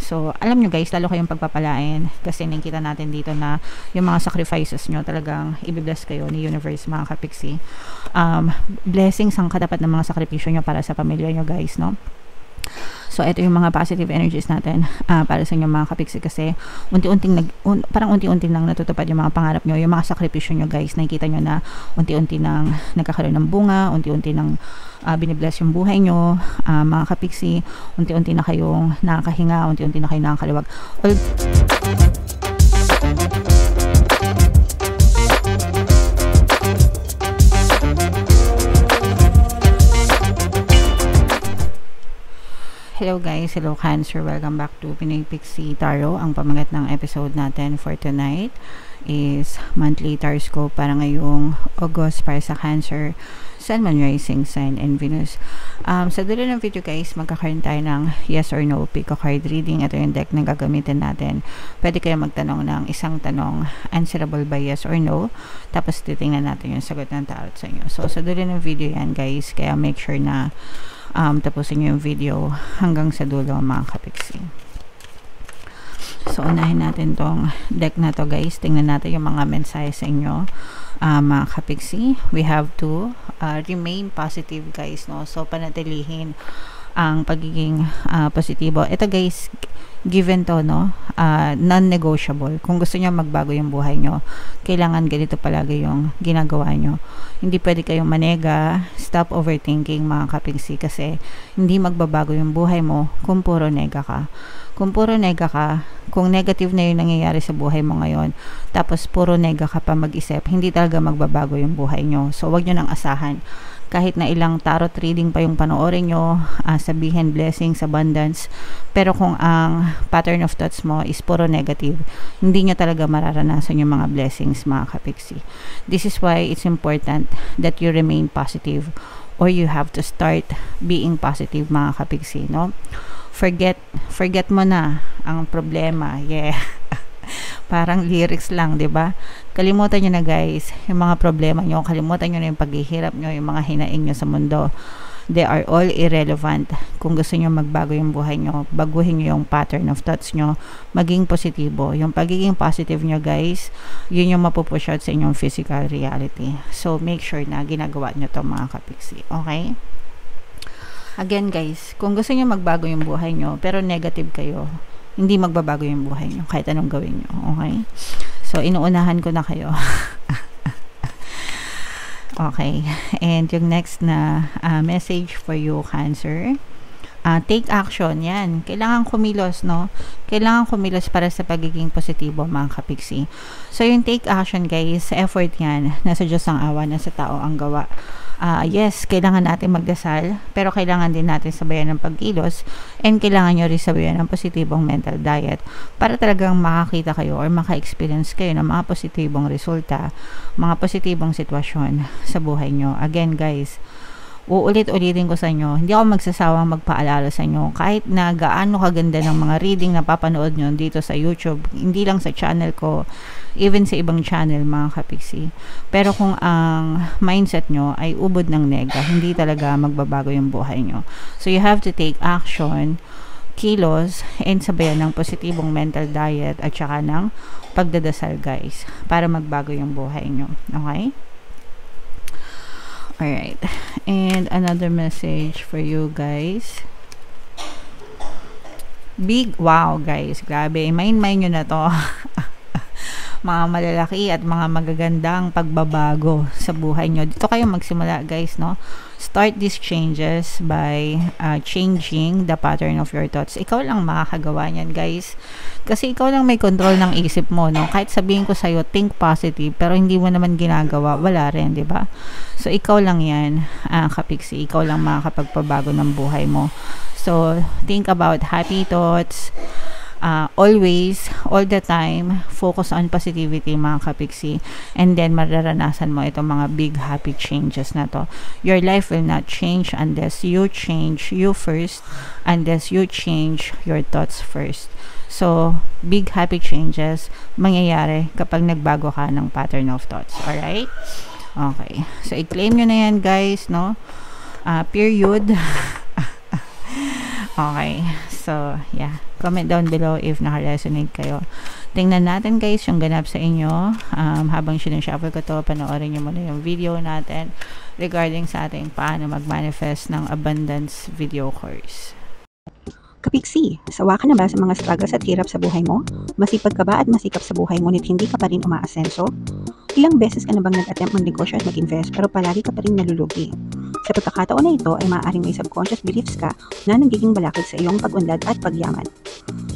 So, alam nyo guys, lalo kayong pagpapalain kasi nakikita natin dito na yung mga sacrifices nyo talagang ibibless kayo ni universe mga kapiksi. Blessings ang katapat ng mga sakripisyo nyo para sa pamilya nyo guys, no? So, ito yung mga positive energies natin para sa inyo mga kapiksi kasi parang unti-unting lang natutupad yung mga pangarap nyo, yung mga sakripisyo nyo guys. Nakikita nyo na unti-unti nang nagkakaroon ng bunga, unti-unti nang binibless yung buhay nyo, mga kapiksi, unti-unti na kayong nakakahinga, unti-unti na kayong nakakaliwag. Hello guys, hello Cancer, welcome back to Pinoy Pixie Tarot. Ang pamagat ng episode natin for tonight is monthly taroscope para ngayong August para sa Cancer, Sun, Moon, Rising, Sign, and Venus. Sa dulo ng video guys, magkakaroon tayo ng yes or no pick a card reading. Ito yung deck na gagamitin natin. Pwede kayo magtanong ng isang tanong, answerable by yes or no, tapos titingnan natin yung sagot ng tarot sa inyo. So sa dulo ng video yan guys, kaya make sure na tapusin nyo yung video hanggang sa dulo mga kapiksi. So unahin natin tong deck na to guys. Tingnan natin yung mga mensahe sa inyo mga kapiksi. We have to remain positive guys, no? So panatilihin ang pagiging positibo. Ito guys, given to, no? Non-negotiable. Kung gusto niyo magbago yung buhay nyo, kailangan ganito palagi yung ginagawa nyo. Hindi pwede kayong manega. Stop overthinking mga kapiksi kasi hindi magbabago yung buhay mo kung puro nega ka. Kung puro nega ka, kung negative na yung nangyayari sa buhay mo ngayon, tapos puro nega ka pa mag-isip, hindi talaga magbabago yung buhay nyo. So wag nyo nang asahan. Kahit na ilang tarot reading pa yung panoorin nyo, sabihin blessings, abundance, pero kung ang pattern of thoughts mo is puro negative, hindi nyo talaga mararanasan yung mga blessings mga kapiksi. This is why it's important that you remain positive, or you have to start being positive mga kapiksi, no? Forget mo na ang problema. Yeah. Parang lyrics lang, 'di ba? Kalimutan niyo na guys yung mga problema niyo, kalimutan niyo na yung paghihirap niyo, yung mga hinaing niyo sa mundo. They are all irrelevant. Kung gusto niyo magbago yung buhay niyo, baguhin niyo yung pattern of thoughts niyo, maging positibo. Yung pagiging positive niyo guys, yun yung mapupush out sa inyong physical reality. So make sure na ginagawa niyo 'to mga kapiksi. Okay? Again guys, kung gusto niyo magbago yung buhay niyo pero negative kayo, hindi magbabago yung buhay nyo kahit anong gawin nyo. Okay? So, inuunahan ko na kayo. Okay. And yung next na message for you, Cancer. Take action. Yan. Kailangan kumilos, no? Kailangan kumilos para sa pagiging positibo, mga kapiksi. So, yung take action, guys, effort yan. Nasa Diyos ang awa, nasa tao ang gawa. Yes, kailangan natin magdasal, pero kailangan din natin sabayan ng pagkilos, and kailangan nyo rin sabayan ng positibong mental diet para talagang makakita kayo or maka-experience kayo ng mga positibong resulta, mga positibong sitwasyon sa buhay nyo. Again guys, uulit-ulitin ko sa inyo, hindi ako magsasawang magpaalala sa inyo kahit na gaano kaganda ng mga reading na papanood nyo dito sa YouTube, hindi lang sa channel ko, even sa ibang channel mga kapiksi. Pero kung ang mindset nyo ay ubod ng nega, hindi talaga magbabago yung buhay nyo. So you have to take action, kilos, and sabayan ng positibong mental diet at saka ng pagdadasal guys, para magbago yung buhay nyo. Okay? Alright, and another message for you guys. Wow guys, grabe, mind nyo na to. Mga malalaki at mga magagandang pagbabago sa buhay nyo. Dito kayo magsimula guys, no? Start these changes by changing the pattern of your thoughts. Ikaw lang makakagawa niyan guys. Kasi ikaw lang may control ng isip mo, no? Kahit sabihin ko sa'yo, think positive, pero hindi mo naman ginagawa, wala rin, di ba? So, ikaw lang yan, kapiksi. Ikaw lang makakapagpabago ng buhay mo. So, think about happy thoughts. Always, all the time, focus on positivity mga kapiksi, and then mararanasan mo itong mga big happy changes na to. Your life will not change unless you change you first, unless you change your thoughts first. So, big happy changes mangyayari kapag nagbago ka ng pattern of thoughts. Alright? Okay. So, i-claim nyo na yan guys, no? Period. Okay. So, yeah. Comment down below if naka-resonate kayo. Tingnan natin guys yung ganap sa inyo. Habang sinushuffle ko to, panoorin nyo muna yung video natin regarding sa ating paano mag-manifest ng abundance video course. Kapiksi, sawa ka na ba sa mga struggles at hirap sa buhay mo? Masipag ka ba at masikap sa buhay ngunit hindi ka pa rin umaasenso? Ilang beses ka na bang nag-attempt mag-negosyo at mag-invest pero palagi ka pa rin nalulugi? Sa pagkakataon na ito ay maaaring may subconscious beliefs ka na nagiging balakid sa iyong pag-unlad at pagyaman.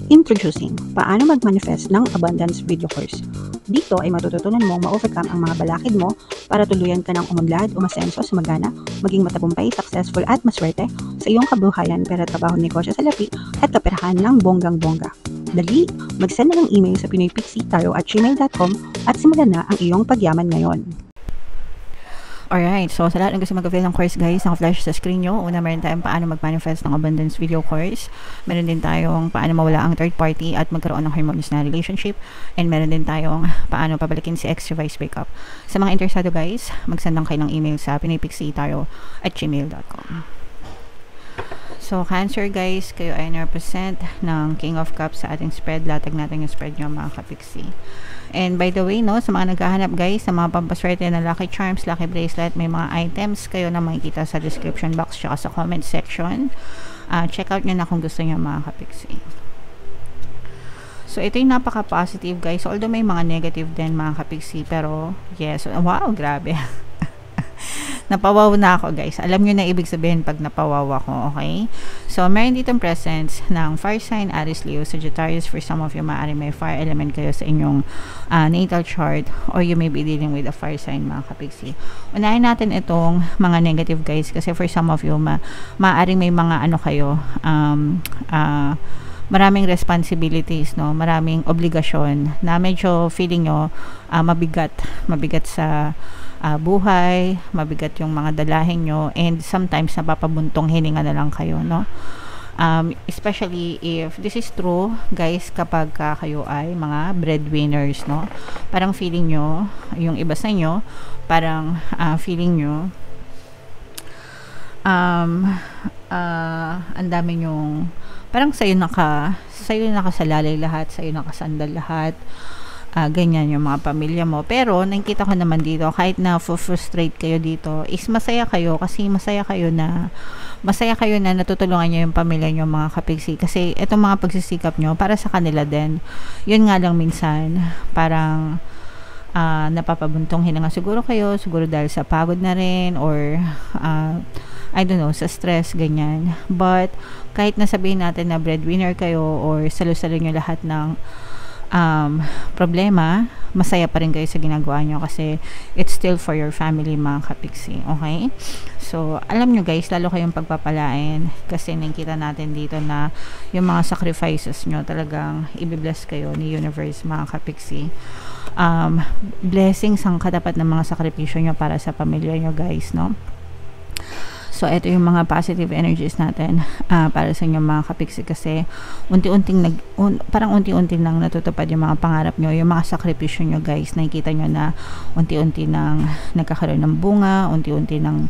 Introducing, paano mag-manifest ng abundance video course. Dito ay matututunan mong ma-overcome ang mga balakid mo para tuluyan ka ng umunlad, umasenso, sumagana, maging matagumpay, successful at maswerte sa iyong kabuhayan, pera, trabaho, negosyo sa lapi at kaperahan ng bonggang-bongga. Dali, mag-send na ng email sa pinoypixie@gmail.com at simulan na ang iyong pagyaman ngayon. Alright, so sa lahat ng gusto mag-avail ng course guys, naka-flash sa screen nyo. Una, meron tayong paano mag-manifest ng abundance video course. Meron din tayong paano mawala ang third party at magkaroon ng harmonious na relationship. And meron din tayong paano pabalikin si ex-revised breakup. Sa mga interesado guys, mag-send lang kayo ng email sa pinoypixie@gmail.com. So, Cancer guys, kayo ay represent ng King of Cups sa ating spread. Latag natin yung spread nyo mga kapiksi. And by the way, no, sa mga naghahanap guys, sa mga pampaswerte na lucky charms, lucky bracelet, may mga items kayo na makikita sa description box tsaka sa comment section. Check out nyo na kung gusto nyo mga kapiksi. So, ito yung napaka-positive guys. Although may mga negative din mga kapiksi, pero yes, wow, grabe. Napawaw na ako guys. Alam nyo na ibig sabihin pag napawaw ako, okay? So, meron ditong presence ng fire sign, Aries, Leo, Sagittarius. For some of you, maaari may fire element kayo sa inyong natal chart, or you may be dealing with a fire sign mga kapiksi. Unahin natin itong mga negative guys, kasi for some of you, maaaring may mga ano kayo, maraming responsibilities, no? Maraming obligasyon na medyo feeling nyo mabigat sa buhay, mabigat yung mga dalahin nyo, and sometimes napapabuntong hininga na lang kayo, no? Especially if this is true, guys, kapag kayo ay mga breadwinners, no? Parang feeling nyo, yung iba sa inyo, parang feeling nyo, ang dami nyong, parang sa'yo nakasalalay lahat, sa'yo nakasandal lahat, ganyan yung mga pamilya mo. Pero nakikita ko naman dito, kahit na frustrate kayo dito, is masaya kayo kasi masaya kayo na natutulungan nyo yung pamilya nyo mga kapiksi, kasi itong mga pagsisikap nyo para sa kanila din. Yun nga lang minsan parang napapabuntong hininga siguro kayo, siguro dahil sa pagod na rin, or I don't know, sa stress, ganyan. But kahit nasabihin natin na breadwinner kayo or salo-salo nyo lahat ng problema, masaya pa rin kayo sa ginagawa nyo kasi it's still for your family mga kapiksi, okay? So, alam nyo guys, lalo kayong pagpapalain kasi nakikita natin dito na yung mga sacrifices nyo talagang i-bless kayo ni universe mga kapiksi. Blessings ang katapat ng mga sakripisyo nyo para sa pamilya nyo guys, no? So, ito yung mga positive energies natin para sa inyo mga kapiksi, kasi parang unti-unti nang natutupad yung mga pangarap nyo, yung mga sakripisyo nyo guys. Nakikita nyo na unti-unti nang nagkakaroon ng bunga, unti-unti nang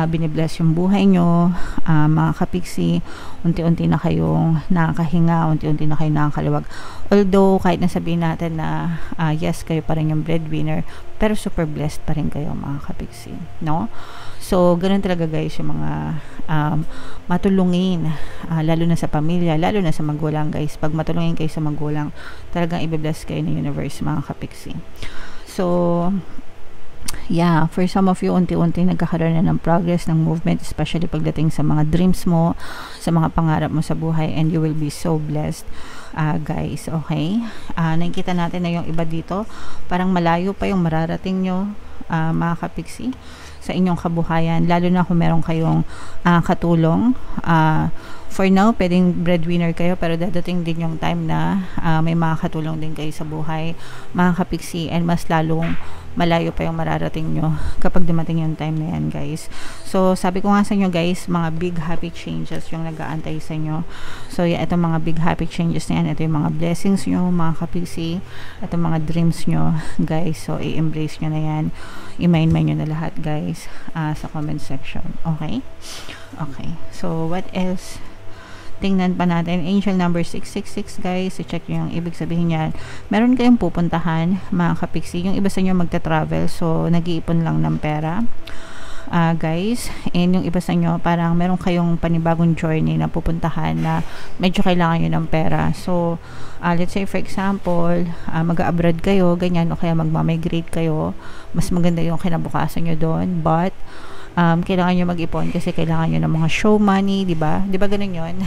binibless yung buhay nyo mga kapiksi, unti-unti na kayong nakakahinga, unti-unti na kayong nakakaluwag. Although kahit nasabihin natin na yes, kayo pa rin yung breadwinner, pero super blessed pa rin kayo mga kapiksi, no? So, ganun talaga guys yung mga matulungin, lalo na sa pamilya, lalo na sa magulang guys. Pag matulungin kayo sa magulang, talagang i-bless kayo ng universe mga kapiksi. So, yeah, for some of you, unti-unti nagkakaroon na ng progress, ng movement, especially pagdating sa mga dreams mo, sa mga pangarap mo sa buhay, and you will be so blessed guys, okay? Nakikita natin na yung iba dito, parang malayo pa yung mararating nyo mga kapiksi sa inyong kabuhayan, lalo na kung meron kayong katulong. For now, pwedeng breadwinner kayo, pero dadating din yung time na may mga katulong din kayo sa buhay mga kapiksi, and mas lalong malayo pa yung mararating nyo kapag dumating yung time na yan guys. So, sabi ko nga sa inyo guys, mga big happy changes yung nag-aantay sa inyo. So, yeah, itong mga big happy changes na yan, ito yung mga blessings nyo mga kapiksi, itong mga dreams nyo guys. So, i-embrace nyo na yan, i-mind nyo na lahat guys sa comment section, okay? Okay, so what else tingnan pa natin. Angel number 666, guys. I-check nyo yung ibig sabihin yan. Meron kayong pupuntahan, mga kapiksi. Yung iba sa inyo magta-travel, so nag-iipon lang ng pera. Guys, and yung iba sa inyo parang meron kayong panibagong journey na pupuntahan na medyo kailangan nyo ng pera. So let's say for example, mag-abroad kayo, ganyan, o kaya magmamigrate kayo, mas maganda yung kinabukasan nyo doon, but kailangan nyo mag-ipon kasi kailangan nyo ng mga show money, diba ganun yun?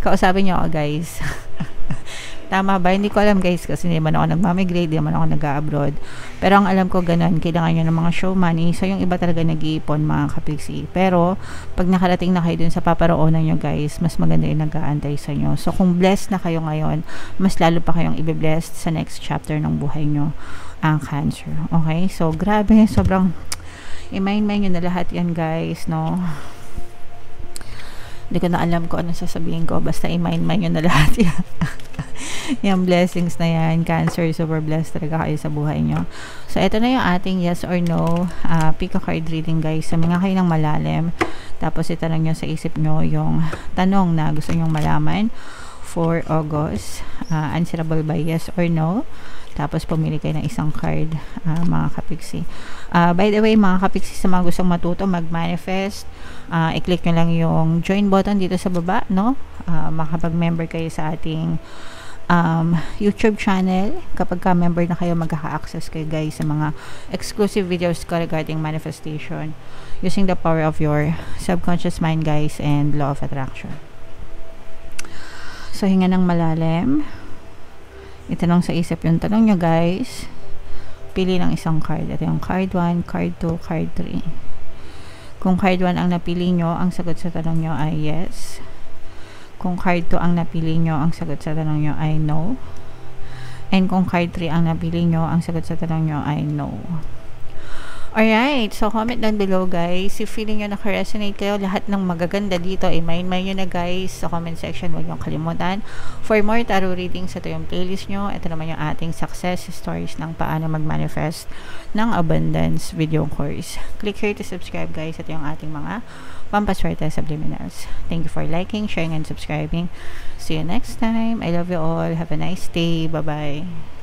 Kausapin nyo ako, guys. Tama ba? Hindi ko alam, guys, kasi hindi man ako nagmamigrate, hindi man ako nag-abroad. Pero ang alam ko, ganun, kailangan nyo ng mga show money. So, yung iba talaga nag-iipon, mga kapiksi. Pero, pag nakarating na kayo dun sa paparoonan nyo, guys, mas maganda yung nag-aantay sa inyo. So, kung blessed na kayo ngayon, mas lalo pa kayong ibe-blessed sa next chapter ng buhay nyo, ang Cancer. Okay? So, grabe, sobrang i-mind-mind nyo na lahat yan, guys, no? Hindi ko na alam ko ano sasabihin ko. Basta i-mind-mind nyo na lahat yan. Yung blessings na yan. Cancer, super blessed talaga kayo sa buhay nyo. So, ito na yung ating yes or no pick a card reading, guys. Saminga kayo ng malalim. Tapos, itanong nyo sa isip nyo yung tanong na gusto nyong malaman for August. Answerable by yes or no. Tapos, pumili kayo ng isang card, mga kapiksi. By the way, mga kapiksi, sa mga gustong matuto, mag-manifest, i-click nyo lang yung join button dito sa baba, no? Makapag-member kayo sa ating YouTube channel. Kapag ka-member na kayo, magkaka-access kayo, guys, sa mga exclusive videos ko regarding manifestation using the power of your subconscious mind, guys, and law of attraction. So, hinga ng malalim. Itanong sa isip yung tanong nyo, guys. Pili ng isang card. Ito yung card 1, card 2, card 3. Kung card 1 ang napili nyo, ang sagot sa tanong nyo ay yes. Kung card 2 ang napili nyo, ang sagot sa tanong nyo ay no. And kung card 3 ang napili nyo, ang sagot sa tanong nyo ay no. Alright, so comment down below, guys. If feeling nyo naka-resonate kayo, lahat ng magaganda dito, mind nyo na, guys, sa comment section. Huwag nyo kalimutan. For more tarot readings, ito yung playlist nyo. Ito naman yung ating success stories ng paano mag-manifest ng abundance video course. Click here to subscribe, guys. Ito yung ating mga pampaswerte subliminals. Thank you for liking, sharing, and subscribing. See you next time. I love you all. Have a nice day. Bye-bye.